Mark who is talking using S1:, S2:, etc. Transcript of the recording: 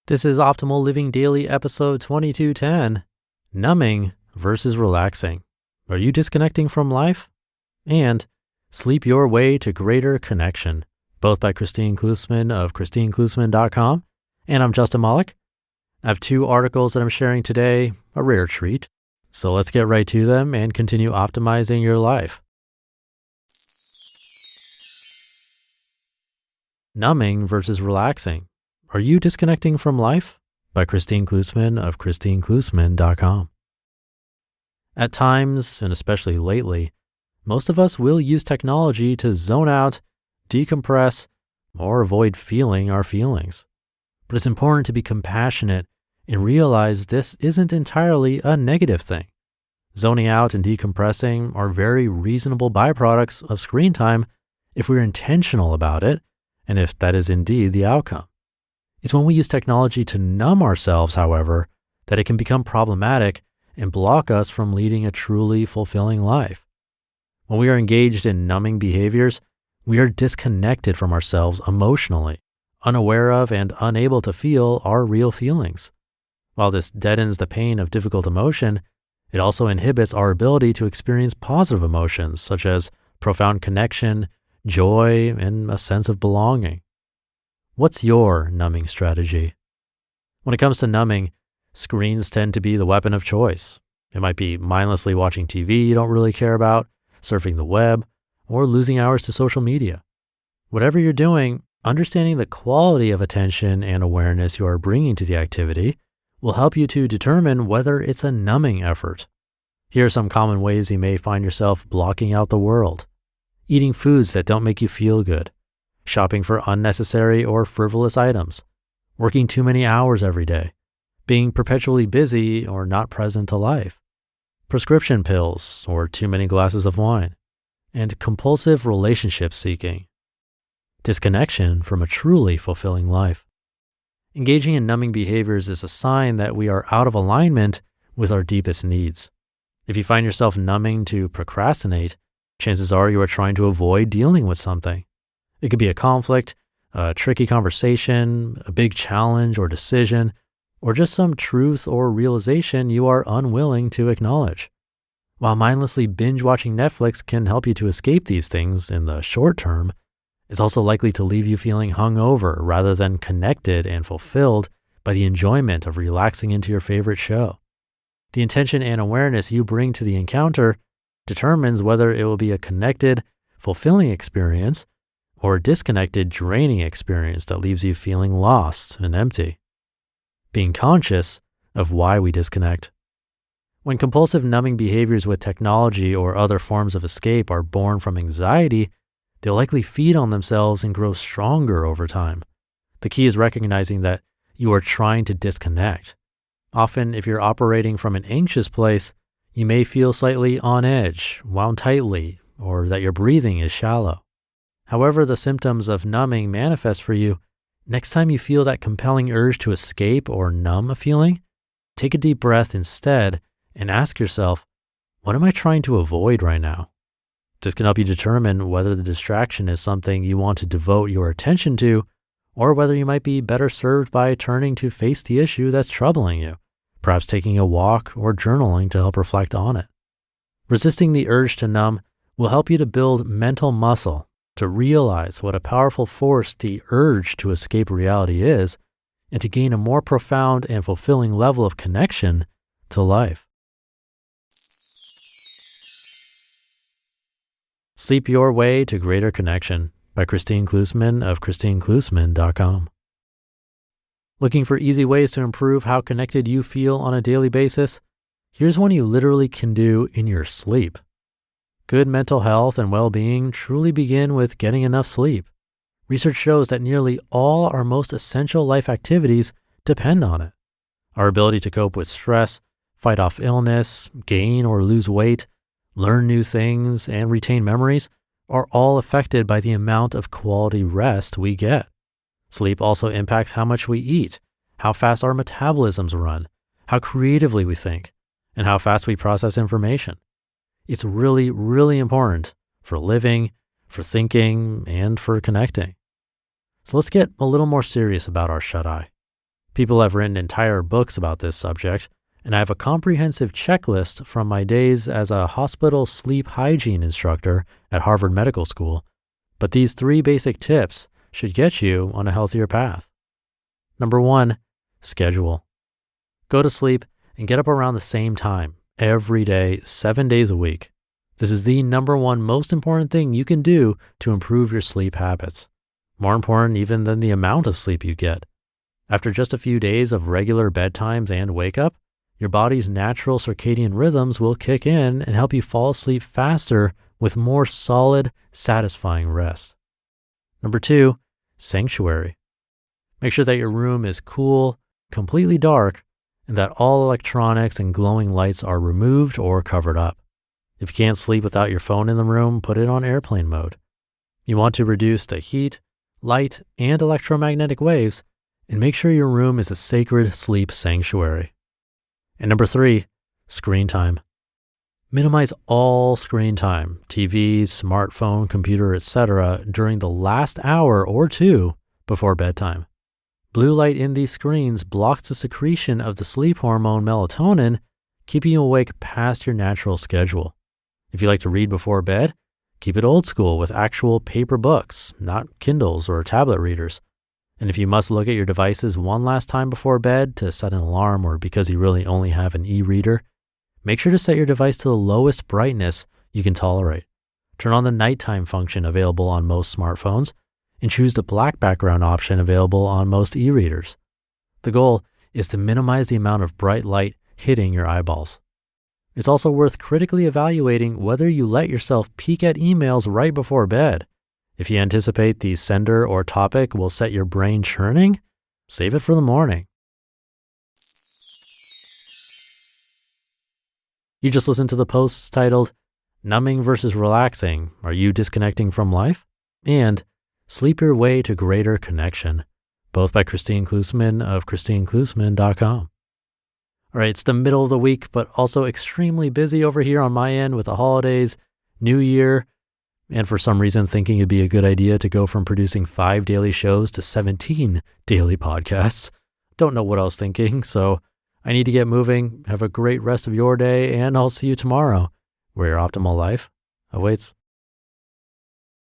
S1: This is Optimal Living Daily episode 2210, Numbing versus Relaxing. Are you disconnecting from life? And Sleep Your Way to Greater Connection, both by Kristine Klussman of KristineKlussman.com. And I'm Justin Malik. I have two articles that I'm sharing today, a rare treat. So let's get right to them and continue optimizing your life. Numbing versus Relaxing. Are you disconnecting from life? By Kristine Klussman of KristineKlussman.com. At times, and especially lately, most of us will use technology to zone out, decompress, or avoid feeling our feelings. But it's important to be compassionate and realize this isn't entirely a negative thing. Zoning out and decompressing are very reasonable byproducts of screen time if we're intentional about it, and if that is indeed the outcome. It's when we use technology to numb ourselves, however, that it can become problematic and block us from leading a truly fulfilling life. When we are engaged in numbing behaviors, we are disconnected from ourselves emotionally, unaware of and unable to feel our real feelings. While this deadens the pain of difficult emotion, it also inhibits our ability to experience positive emotions such as profound connection, joy, and a sense of belonging. What's your numbing strategy? When it comes to numbing, screens tend to be the weapon of choice. It might be mindlessly watching TV you don't really care about, surfing the web, or losing hours to social media. Whatever you're doing, understanding the quality of attention and awareness you are bringing to the activity will help you to determine whether it's a numbing effort. Here are some common ways you may find yourself blocking out the world. Eating foods that don't make you feel good. Shopping for unnecessary or frivolous items, working too many hours every day, being perpetually busy or not present to life, prescription pills or too many glasses of wine, and compulsive relationship seeking. Disconnection from a truly fulfilling life. Engaging in numbing behaviors is a sign that we are out of alignment with our deepest needs. If you find yourself numbing to procrastinate, chances are you are trying to avoid dealing with something. It could be a conflict, a tricky conversation, a big challenge or decision, or just some truth or realization you are unwilling to acknowledge. While mindlessly binge watching Netflix can help you to escape these things in the short term, it's also likely to leave you feeling hungover rather than connected and fulfilled by the enjoyment of relaxing into your favorite show. The intention and awareness you bring to the encounter determines whether it will be a connected, fulfilling experience or a disconnected, draining experience that leaves you feeling lost and empty. Being conscious of why we disconnect. When compulsive numbing behaviors with technology or other forms of escape are born from anxiety, they'll likely feed on themselves and grow stronger over time. The key is recognizing that you are trying to disconnect. Often, if you're operating from an anxious place, you may feel slightly on edge, wound tightly, or that your breathing is shallow. However the symptoms of numbing manifest for you, next time you feel that compelling urge to escape or numb a feeling, take a deep breath instead and ask yourself, what am I trying to avoid right now? This can help you determine whether the distraction is something you want to devote your attention to, or whether you might be better served by turning to face the issue that's troubling you, perhaps taking a walk or journaling to help reflect on it. Resisting the urge to numb will help you to build mental muscle, to realize what a powerful force the urge to escape reality is, and to gain a more profound and fulfilling level of connection to life. Sleep Your Way to Greater Connection by Kristine Klussman of KristineKlussman.com. Looking for easy ways to improve how connected you feel on a daily basis? Here's one you literally can do in your sleep. Good mental health and well-being truly begin with getting enough sleep. Research shows that nearly all our most essential life activities depend on it. Our ability to cope with stress, fight off illness, gain or lose weight, learn new things, and retain memories are all affected by the amount of quality rest we get. Sleep also impacts how much we eat, how fast our metabolisms run, how creatively we think, and how fast we process information. It's really, really important for living, for thinking, and for connecting. So let's get a little more serious about our shut-eye. People have written entire books about this subject, and I have a comprehensive checklist from my days as a hospital sleep hygiene instructor at Harvard Medical School. But these 3 basic tips should get you on a healthier path. Number 1, schedule. Go to sleep and get up around the same time every day, 7 days a week. This is the number 1 most important thing you can do to improve your sleep habits. More important even than the amount of sleep you get. After just a few days of regular bedtimes and wake up, your body's natural circadian rhythms will kick in and help you fall asleep faster with more solid, satisfying rest. Number 2, sanctuary. Make sure that your room is cool, completely dark, and that all electronics and glowing lights are removed or covered up. If you can't sleep without your phone in the room, put it on airplane mode. You want to reduce the heat, light, and electromagnetic waves, and make sure your room is a sacred sleep sanctuary. And number 3, screen time. Minimize all screen time, TV, smartphone, computer, etc., during the last hour or 2 before bedtime. Blue light in these screens blocks the secretion of the sleep hormone melatonin, keeping you awake past your natural schedule. If you like to read before bed, keep it old school with actual paper books, not Kindles or tablet readers. And if you must look at your devices one last time before bed to set an alarm or because you really only have an e-reader, make sure to set your device to the lowest brightness you can tolerate. Turn on the nighttime function available on most smartphones and choose the black background option available on most e-readers. The goal is to minimize the amount of bright light hitting your eyeballs. It's also worth critically evaluating whether you let yourself peek at emails right before bed. If you anticipate the sender or topic will set your brain churning, save it for the morning. You just listened to the posts titled, Numbing versus Relaxing, Are You Disconnecting from Life? And Sleep Your Way to Greater Connection, both by Kristine Klussman of KristineKlussman.com. All right, it's the middle of the week, but also extremely busy over here on my end with the holidays, New Year, and for some reason thinking it'd be a good idea to go from producing 5 daily shows to 17 daily podcasts. Don't know what I was thinking, so I need to get moving. Have a great rest of your day, and I'll see you tomorrow, where your optimal life awaits.